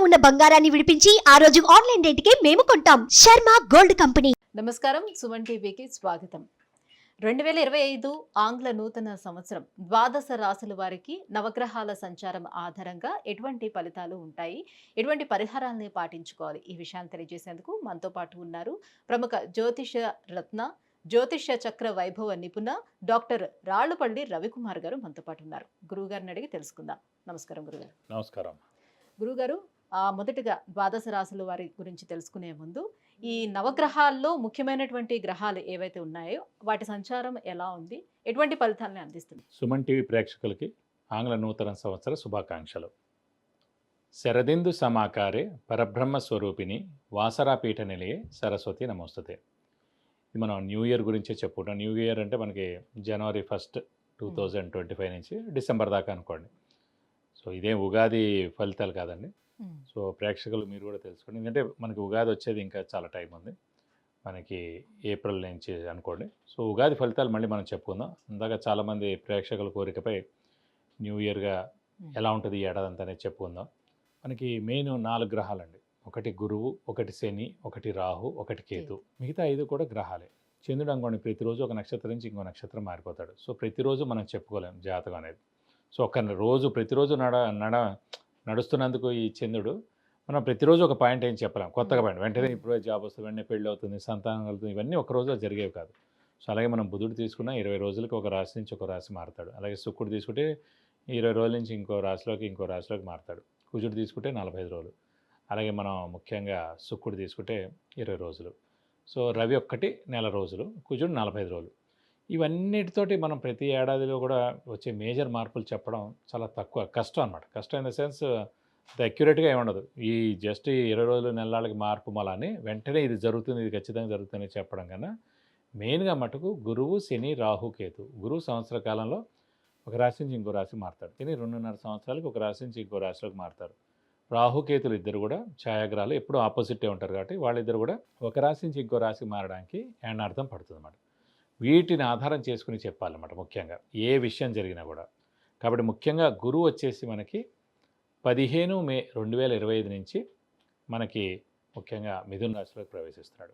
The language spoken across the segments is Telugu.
ఉన్న బంగారాన్ని విడిపించి ఆ రోజు ఆన్లైన్ రేటుకే మేము కొంటాం. Sharma gold company. నమస్కారం, సుమన్ టీవీకి స్వాగతం. 2025 ఆంగ్ల నూతన సంవత్సరం ద్వాదశ రాశుల వారికి నవగ్రహాల సంచారం ఆధారంగా ఎటువంటి ఫలితాలు ఉంటాయి, ఎటువంటి పరిహారాలని పాటించుకోవాలి, ఈ విషయాన్ని తెలియజేసేందుకు మనతో పాటు ఉన్నారు ప్రముఖ జ్యోతిష రత్న, జ్యోతిష చక్ర వైభవ నిపుణ డాక్టర్ రాళ్లపల్లి రవికుమార్ గారు మనతో పాటు ఉన్నారు. గురువుగారిని అడిగి తెలుసుకుందాం. నమస్కారం గురుగారు. నమస్కారం గురుగారు, మొదటిగా ద్వాదశ రాశుల వారి గురించి తెలుసుకునే ముందు ఈ నవగ్రహాల్లో ముఖ్యమైనటువంటి గ్రహాలు ఏవైతే ఉన్నాయో వాటి సంచారం ఎలా ఉంది, ఎటువంటి ఫలితాలను అందిస్తుంది? సుమన్ టీవీ ప్రేక్షకులకి ఆంగ్ల నూతన సంవత్సర శుభాకాంక్షలు. శరదిందు సమాకారే పరబ్రహ్మ స్వరూపిణి వాసరాపీఠ నిలయే సరస్వతి నమోస్తుతే. ఇది మనం న్యూ ఇయర్ గురించే చెప్పుకుంటాం. న్యూ ఇయర్ అంటే మనకి జనవరి 1, 2025 నుంచి డిసెంబర్ దాకా అనుకోండి. సో ఇదేం ఉగాది ఫలితాలు కాదండి. సో ప్రేక్షకులు మీరు కూడా తెలుసుకోండి, ఎందుకంటే మనకి ఉగాది వచ్చేది ఇంకా చాలా టైం ఉంది, మనకి ఏప్రిల్ నుంచి అనుకోండి. సో ఉగాది ఫలితాలు మళ్ళీ మనం చెప్పుకుందాం. ఇందాక చాలామంది ప్రేక్షకుల కోరికపై న్యూ ఇయర్గా ఎలా ఉంటుంది ఈ ఏడాది అంతా అనేది చెప్పుకుందాం. మనకి మెయిన్ 4 గ్రహాలండి. ఒకటి గురువు, ఒకటి శని, ఒకటి రాహు, ఒకటి కేతు. మిగతా 5 కూడా గ్రహాలే. చంద్రుడు అనుకోండి ప్రతిరోజు ఒక నక్షత్రం నుంచి ఇంకో నక్షత్రం మారిపోతాడు. సో ప్రతిరోజు మనం చెప్పుకోలేం జాతకం అనేది. సో ఒక రోజు ప్రతిరోజు నడుస్తున్నందుకు ఈ చంద్రుడు మనం ప్రతిరోజు ఒక పాయింట్ ఏం చెప్పలేం, కొత్తగా పాయింట్ వెంటనే ఇప్పుడు జాబ్ వస్తుంది, వెంటనే పెళ్ళి అవుతుంది, సంతానం కలుగుతుంది, ఇవన్నీ ఒక రోజులో జరిగేవి కాదు. సో అలాగే మనం బుధుడు తీసుకున్న 20 రోజులకి ఒక రాశి నుంచి ఒక రాశి మారుతాడు. అలాగే శుక్రుడు తీసుకుంటే 20 రోజుల నుంచి ఇంకో రాశిలోకి మారుతాడు. కుజుడు తీసుకుంటే 45 రోజులు. అలాగే మనం ముఖ్యంగా శుక్రుడు తీసుకుంటే 20 రోజులు. సో రవి ఒక్కటి నెల రోజులు, కుజుడు 45 రోజులు. ఇవన్నిటితోటి మనం ప్రతి ఏడాదిలో కూడా వచ్చే మేజర్ మార్పులు చెప్పడం చాలా తక్కువ, కష్టం అనమాట. కష్టం ఇన్ ద సెన్స్ అంత అక్యురేట్గా ఏమి ఉండదు. ఈ జస్ట్ ఈ 20 రోజులు నెలలకి మార్పు మళ్ళీ వెంటనే ఇది జరుగుతుంది, ఇది ఖచ్చితంగా జరుగుతుంది చెప్పడం కన్నా మెయిన్గా మటుకు గురువు, శని, రాహు, కేతు. గురువు సంవత్సర కాలంలో ఒక రాశి నుంచి ఇంకో రాశి మారుతాడు. శని 2.5 సంవత్సరాలకి ఒక రాశి నుంచి ఇంకో రాశిలోకి మారుతారు. రాహుకేతులు ఇద్దరు కూడా ఛాయాగ్రహాలు, ఎప్పుడూ ఆపోజిటే ఉంటారు కాబట్టి వాళ్ళిద్దరు కూడా ఒక రాశి నుంచి ఇంకో రాశికి మారడానికి ఏడార్థం పడుతుంది అన్నమాట. వీటిని ఆధారం చేసుకుని చెప్పాలన్నమాట ముఖ్యంగా ఏ విషయం జరిగినా కూడా. కాబట్టి ముఖ్యంగా గురువు వచ్చేసి మనకి 15 మే 2025 నుంచి మనకి ముఖ్యంగా మిథున రాశిలోకి ప్రవేశిస్తున్నాడు.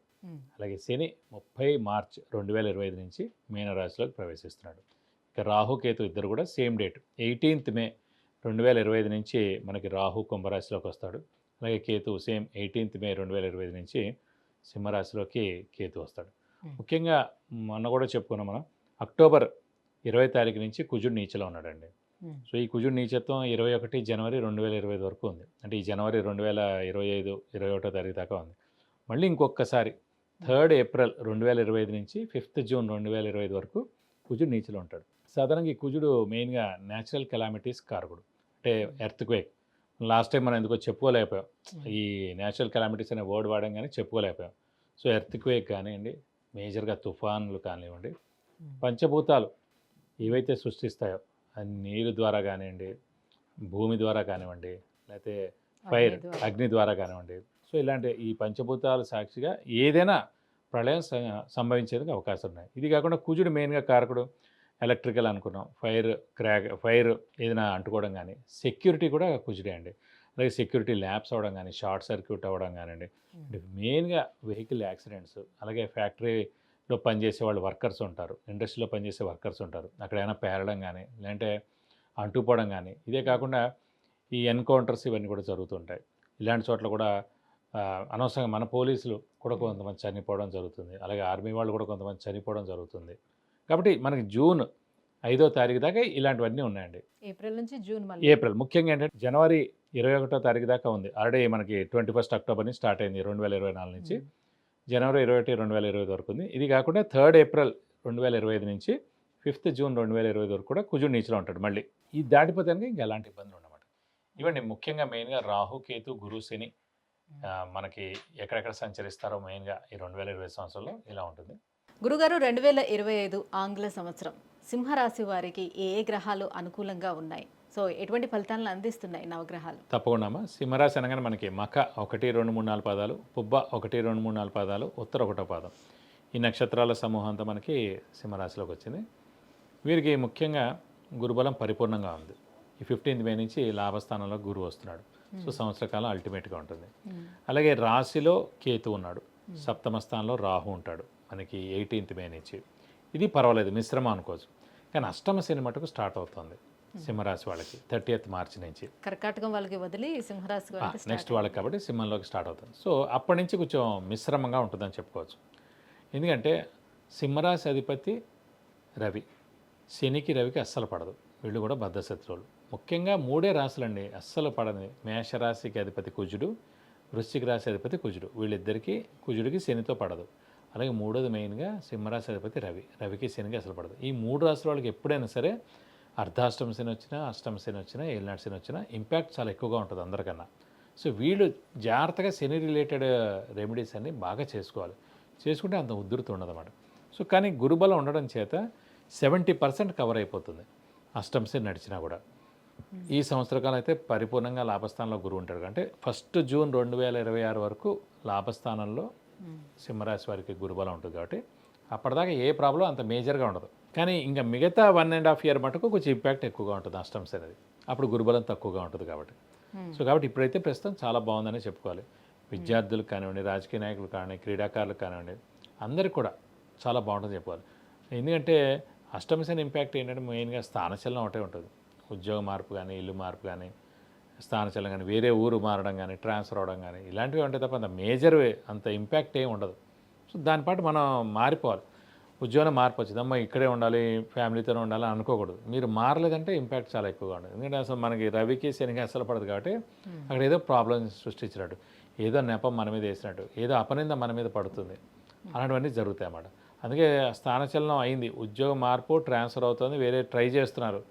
అలాగే శని 30 మార్చ్ 2025 నుంచి మీనరాశిలోకి ప్రవేశిస్తున్నాడు. ఇక రాహుకేతు ఇద్దరు కూడా సేమ్ డేట్ 18 మే 2025 నుంచి మనకి రాహు కుంభరాశిలోకి వస్తాడు. అలాగే కేతు సేమ్ 18 మే 2025 నుంచి సింహరాశిలోకి కేతు వస్తాడు. ముఖ్యంగా మొన్న కూడా చెప్పుకున్నాం మనం, అక్టోబర్ 20 తారీఖు నుంచి కుజుడు నీచలో ఉన్నాడండి. సో ఈ కుజుడు నీచత్వం 21 జనవరి 2025 వరకు ఉంది. అంటే ఈ జనవరి 2025 21 తారీఖు దాకా ఉంది. మళ్ళీ ఇంకొకసారి 3 ఏప్రిల్ 2025 నుంచి 5 జూన్ 2025 వరకు కుజుడు నీచలో ఉంటాడు. సాధారణంగా ఈ కుజుడు మెయిన్గా న్యాచురల్ కెలామిటీస్ కారకుడు, అంటే ఎర్త్క్వేక్. లాస్ట్ టైం మనం ఎందుకో చెప్పుకోలేకపోయాం, ఈ న్యాచురల్ కెలామిటీస్ అనే వర్డ్ వాడడం కానీ చెప్పుకోలేకపోయాం. సో ఎర్త్క్వేక్ కానివ్వండి, మేజర్గా తుఫాన్లు కానివ్వండి, పంచభూతాలు ఏవైతే సృష్టిస్తాయో నీరు ద్వారా కానివ్వండి, భూమి ద్వారా కానివ్వండి, లేకపోతే ఫైర్ అగ్ని ద్వారా కానివ్వండి, సో ఇలాంటి ఈ పంచభూతాల సాక్షిగా ఏదైనా ప్రళయం సంభవించేందుకు అవకాశం ఉన్నాయి. ఇది కాకుండా కుజుడు మెయిన్గా కారకుడు ఎలక్ట్రికల్ అనుకున్నాం, ఫైర్ ఏదైనా అంటుకోవడం కానీ, సెక్యూరిటీ కూడా కుజుడే అండి. అలాగే సెక్యూరిటీ ల్యాబ్స్ అవ్వడం కానీ, షార్ట్ సర్క్యూట్ అవ్వడం కానివ్వండి, మెయిన్గా వెహికల్ యాక్సిడెంట్స్, అలాగే ఫ్యాక్టరీలో పనిచేసే వాళ్ళు వర్కర్స్ ఉంటారు, ఇండస్ట్రీలో పనిచేసే వర్కర్స్ ఉంటారు, అక్కడ ఏమైనా పేరడం కానీ లేదంటే అంటుపోవడం కానీ, ఇదే కాకుండా ఈ ఎన్కౌంటర్స్ ఇవన్నీ కూడా జరుగుతుంటాయి. ఇలాంటి చోట్ల కూడా అనవసరంగా మన పోలీసులు కూడా కొంతమంది చనిపోవడం జరుగుతుంది, అలాగే ఆర్మీ వాళ్ళు కూడా కొంతమంది చనిపోవడం జరుగుతుంది. కాబట్టి మనకి జూన్ 5వ తారీఖు దాకా ఇలాంటివన్నీ ఉన్నాయండి. ఏప్రిల్ నుంచి జూన్, ఏప్రిల్ ముఖ్యంగా ఏంటంటే జనవరి 21వ తారీఖు దాకా ఉంది. ఆల్రెడీ మనకి 21 అక్టోబర్ నుంచి స్టార్ట్ అయింది 2024 నుంచి జనవరి 21, 2025 వరకు ఉంది. ఇది కాకుండా 3 ఏప్రిల్ 2025 నుంచి 5 జూన్ 2025 వరకు కూడా కుజుడు నీచలో ఉంటాడు. మళ్ళీ ఇది దాటిపోతే ఇంకా ఎలాంటి ఇబ్బందులు ఉండమాట. ఇవ్వండి ముఖ్యంగా మెయిన్గా రాహు, కేతు, గురు, శని మనకి ఎక్కడెక్కడ సంచరిస్తారో మెయిన్గా ఈ 2020 సంవత్సరంలో ఇలా ఉంటుంది. గురుగారు, 2025 ఆంగ్ల సంవత్సరం సింహరాశి వారికి ఏ గ్రహాలు అనుకూలంగా ఉన్నాయి, సో ఎటువంటి ఫలితాలను అందిస్తున్నాయి నవగ్రహాలు? తప్పకుండా అమ్మా. సింహరాశి అనగానే మనకి మఖ 1, 2, 3, 4 పాదాలు, పుబ్బ 1, 2, 3, 4 పాదాలు, ఉత్తర 1వ పాదం, ఈ నక్షత్రాల సమూహం అంతా మనకి సింహరాశిలోకి వచ్చింది. వీరికి ముఖ్యంగా గురుబలం పరిపూర్ణంగా ఉంది. ఈ 15th మే నుంచి లాభస్థానంలో గురువు వస్తున్నాడు. సో సంవత్సర కాలం అల్టిమేట్గా ఉంటుంది. అలాగే రాశిలో కేతు ఉన్నాడు, సప్తమ స్థానంలో రాహు ఉంటాడు మనకి 18th మే నుంచి. ఇది పర్వాలేదు, మిశ్రమం అనుకోవచ్చు. కానీ అష్టమ శని మటుకు స్టార్ట్ అవుతుంది సింహరాశి వాళ్ళకి 30th మార్చి నుంచి. కర్కాటకం వాళ్ళకి వదిలి సింహరాశి వాళ్ళకి నెక్స్ట్ వాళ్ళకి కాబట్టి సింహంలోకి స్టార్ట్ అవుతుంది. సో అప్పటి నుంచి కొంచెం మిశ్రమంగా ఉంటుందని చెప్పుకోవచ్చు. ఎందుకంటే సింహరాశి అధిపతి రవి, శనికి రవికి అస్సలు పడదు, వీళ్ళు కూడా బద్ధశత్రువులు. ముఖ్యంగా 3 రాశులండి అస్సలు పడని, మేషరాశికి అధిపతి కుజుడు, వృశ్చిక రాశి అధిపతి కుజుడు, వీళ్ళిద్దరికీ కుజుడికి శనితో పడదు. అలాగే మూడోది మెయిన్గా సింహరాశి అధిపతి రవి, రవికి శనికి అసలు పడదు. ఈ 3 రాశుల వాళ్ళకి ఎప్పుడైనా సరే అర్ధాష్టమ శని వచ్చినా, అష్టమ శని వచ్చినా, ఏలినాటి శని వచ్చినా ఇంపాక్ట్ చాలా ఎక్కువగా ఉంటుంది అందరికన్నా. సో వీళ్ళు జాగ్రత్తగా శని రిలేటెడ్ రెమెడీస్ అన్ని బాగా చేసుకోవాలి, చేసుకుంటే అంత ఉధృతి ఉండదన్నమాట. సో కానీ గురుబలం ఉండడం చేత 70% కవర్ అయిపోతుంది అష్టమ శని నడిచినా కూడా. ఈ సంవత్సర కాలం అయితే పరిపూర్ణంగా లాభస్థానంలో గురువు ఉంటాడు. అంటే 1 జూన్ 2026 వరకు లాభస్థానంలో సింహరాశి వారికి గురుబలం ఉంటుంది కాబట్టి అప్పటిదాకా ఏ ప్రాబ్లం అంత మేజర్గా ఉండదు. కానీ ఇంకా మిగతా 1.5 year మటుకు కొంచెం ఇంపాక్ట్ ఎక్కువగా ఉంటుంది అష్టమ శని అనేది, అప్పుడు గురుబలం తక్కువగా ఉంటుంది కాబట్టి. సో కాబట్టి ఇప్పుడైతే ప్రస్తుతం చాలా బాగుందని చెప్పుకోవాలి. విద్యార్థులకు కానివ్వండి, రాజకీయ నాయకులు కానివ్వండి, క్రీడాకారులకు కానివ్వండి, అందరికి కూడా చాలా బాగుంటుంది చెప్పుకోవాలి. ఎందుకంటే అష్టమ శని ఇంపాక్ట్ ఏంటంటే మెయిన్గా స్థానచలనం ఒకటే ఉంటుంది. ఉద్యోగ మార్పు కానీ, ఇల్లు మార్పు కానీ, స్థానచలనం కానీ, వేరే ఊరు మారడం కానీ, ట్రాన్స్ఫర్ అవడం కానీ, ఇలాంటివి ఉంటాయి తప్ప అంత మేజర్ అంత ఇంపాక్ట్ ఏమి ఉండదు. సో దానిపాటు మనం మారిపోవాలి. ఉద్యోగం మార్పు వచ్చింది, అమ్మ ఇక్కడే ఉండాలి, ఫ్యామిలీతోనే ఉండాలి అనుకోకూడదు. మీరు మారలేదంటే ఇంపాక్ట్ చాలా ఎక్కువగా ఉంటుంది. ఎందుకంటే అసలు మనకి రవికి శనికి అసలు పడదు కాబట్టి అక్కడ ఏదో ప్రాబ్లమ్ సృష్టించినట్టు, ఏదో నెపం మన మీద వేసినట్టు, ఏదో అపనింద మన మీద పడుతుంది, అలాంటివన్నీ జరుగుతాయి అన్నమాట. అందుకే స్థానచలనం అయింది, ఉద్యోగ మార్పు, ట్రాన్స్ఫర్ అవుతుంది, వేరే ట్రై చేస్తున్నారు,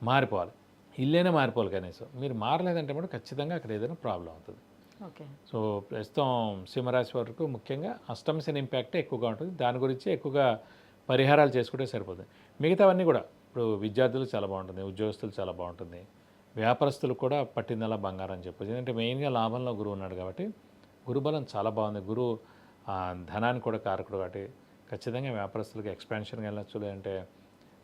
మారిపోవాలి. ఇల్లేనే మారిపోవాలి. కనీసం మీరు మారలేదంటే కూడా ఖచ్చితంగా అక్కడ ఏదైనా ప్రాబ్లం అవుతుంది. ఓకే. సో ప్రస్తుతం సింహరాశి వరకు ముఖ్యంగా అష్టమ శని ఇంపాక్టే ఎక్కువగా ఉంటుంది. దాని గురించి ఎక్కువగా పరిహారాలు చేసుకుంటే సరిపోతుంది. మిగతావన్నీ కూడా ఇప్పుడు విద్యార్థులు చాలా బాగుంటుంది, ఉద్యోగస్తులు చాలా బాగుంటుంది, వ్యాపారస్తులు కూడా పట్టిందలా బంగారం అని చెప్పొచ్చు. ఎందుకంటే మెయిన్గా లాభంలో గురువు ఉన్నాడు కాబట్టి గురుబలం చాలా బాగుంది. గురువు ధనానికి కూడా కారకుడు కాబట్టి ఖచ్చితంగా వ్యాపారస్తులకు ఎక్స్పాన్షన్గా వెళ్ళచ్చు, లేదంటే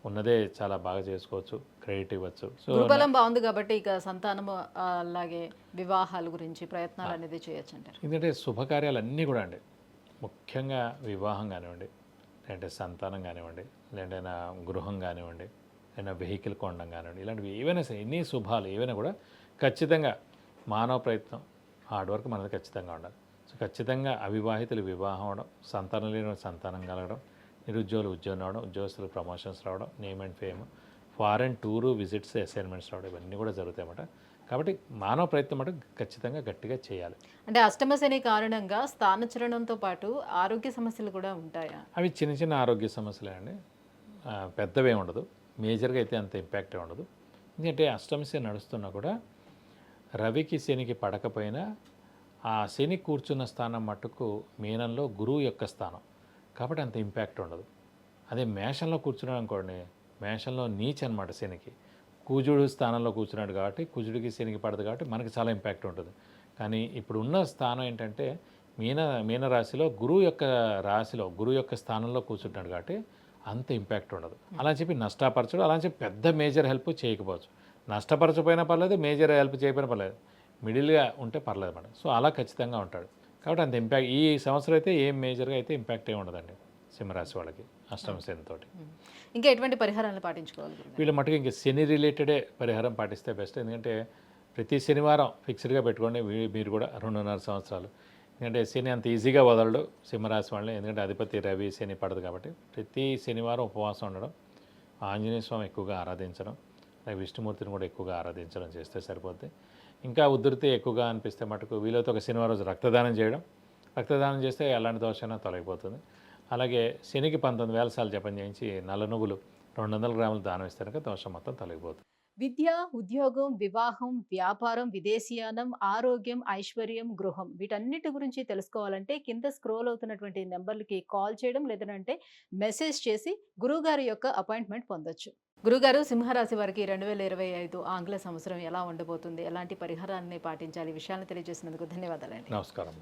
ఉన్నదే చాలా బాగా చేసుకోవచ్చు, క్రెడిట్ ఇవ్వచ్చు. సో గురుబలం బాగుంది కాబట్టి ఇక సంతానము అలాగే వివాహాల గురించి ప్రయత్నాలు అనేది చేయొచ్చు అంటారు. ఎందుకంటే శుభకార్యాలు అన్నీ కూడా అండి, ముఖ్యంగా వివాహం కానివ్వండి, లేదంటే సంతానం కానివ్వండి, లేదంటే గృహం కానివ్వండి, లేదా వెహికల్ కొనడం కానివ్వండి, ఇలాంటివి ఏవైనా సరే ఎన్ని శుభాలు ఏవైనా కూడా ఖచ్చితంగా మానవ ప్రయత్నం, హార్డ్ వర్క్ మనది ఖచ్చితంగా ఉండాలి. సో ఖచ్చితంగా అవివాహితులు వివాహం అవడం, సంతానం లేని సంతానం కలగడం, నిరుద్యోగులు ఉద్యోగం రావడం, ఉద్యోగస్తులకు ప్రమోషన్స్ రావడం, name and fame, foreign tour visits, assignments రావడం, ఇవన్నీ కూడా జరుగుతాయన్నమాట. కాబట్టి మానవ ప్రయత్నం అంటే ఖచ్చితంగా గట్టిగా చేయాలి. అంటే అష్టమ శని కారణంగా స్థానచలనంతో పాటు ఆరోగ్య సమస్యలు కూడా ఉంటాయా? అవి చిన్న చిన్న ఆరోగ్య సమస్యలే అండి, పెద్దవే ఉండదు, మేజర్గా అయితే అంత ఇంపాక్టే ఉండదు. ఎందుకంటే అష్టమ శని నడుస్తున్నా కూడా రవికి శనికి పడకపోయినా ఆ శని కూర్చున్న స్థానం మట్టుకు మీనంలో గురువు యొక్క స్థానం కాబట్టి అంత ఇంపాక్ట్ ఉండదు. అదే మేషంలో కూర్చున్నాడు అనుకోండి, మేషంలో నీచ్ అనమాట శనికి, కుజుడు స్థానంలో కూర్చున్నాడు కాబట్టి కుజుడికి శనికి పడదు కాబట్టి మనకి చాలా ఇంపాక్ట్ ఉంటుంది. కానీ ఇప్పుడు ఉన్న స్థానం ఏంటంటే మీనరాశిలో గురువు యొక్క స్థానంలో కూర్చుంటున్నాడు కాబట్టి అంత ఇంపాక్ట్ ఉండదు. అలా చెప్పి నష్టపరచడు, అలా చెప్పి పెద్ద మేజర్ హెల్ప్ చేయకపోవచ్చు, నష్టపరచపోయినా పర్లేదు, మేజర్ హెల్ప్ చేయకపోయినా పర్లేదు, మిడిల్గా ఉంటే పర్లేదు మేడం. సో అలా ఖచ్చితంగా ఉంటాడు కాబట్టి అంత ఇంపాక్ట్ ఈ సంవత్సరం అయితే ఏం మేజర్గా అయితే ఇంపాక్ట్ ఏమి ఉండదండి సింహరాశి వాళ్ళకి అష్టమ శనితో. ఇంకా ఎటువంటి పరిహారాలను పాటించుకోవాలి? వీళ్ళ మటుకు ఇంకా శని రిలేటెడే పరిహారం పాటిస్తే బెస్ట్. ఎందుకంటే ప్రతి శనివారం ఫిక్స్డ్గా పెట్టుకోండి మీరు కూడా 2.5 సంవత్సరాలు. ఎందుకంటే శని అంత ఈజీగా వదలడు సింహరాశి వాళ్ళని, ఎందుకంటే అధిపతి రవి శని పడదు కాబట్టి ప్రతి శనివారం ఉపవాసం ఉండడం, ఆంజనేయ స్వామి ఎక్కువగా ఆరాధించడం, అలాగే విష్ణుమూర్తిని కూడా ఎక్కువగా ఆరాధించడం చేస్తే సరిపోద్ది. ఇంకా ఉధృతి ఎక్కువగా అనిపిస్తే మటుకు వీలైతే ఒక శనివారం రోజు రక్తదానం చేయడం, రక్తదానం చేస్తే ఎలాంటి దోషమైనా తొలగిపోతుంది. అలాగే శనికి 19,000 సార్లు జపం చేయించి నల్ల నువ్వులు 200 గ్రాములు దానం ఇస్తే కనుక దోషం మొత్తం తొలగిపోతుంది. విద్య, ఉద్యోగం, వివాహం, వ్యాపారం, విదేశీయానం, ఆరోగ్యం, ఐశ్వర్యం, గృహం వీటన్నిటి గురించి తెలుసుకోవాలంటే కింద స్క్రోల్ అవుతున్నటువంటి నెంబర్లకి కాల్ చేయడం లేదంటే మెసేజ్ చేసి గురువుగారి యొక్క అపాయింట్మెంట్ పొందొచ్చు. గురుగారు, సింహరాశి వారికి 2025 ఆంగ్ల సంవత్సరం ఎలా ఉండబోతుంది, ఎలాంటి పరిహారాన్ని పాటించాలి, విషయాలను తెలియజేసినందుకు ధన్యవాదాలండి. నమస్కారం.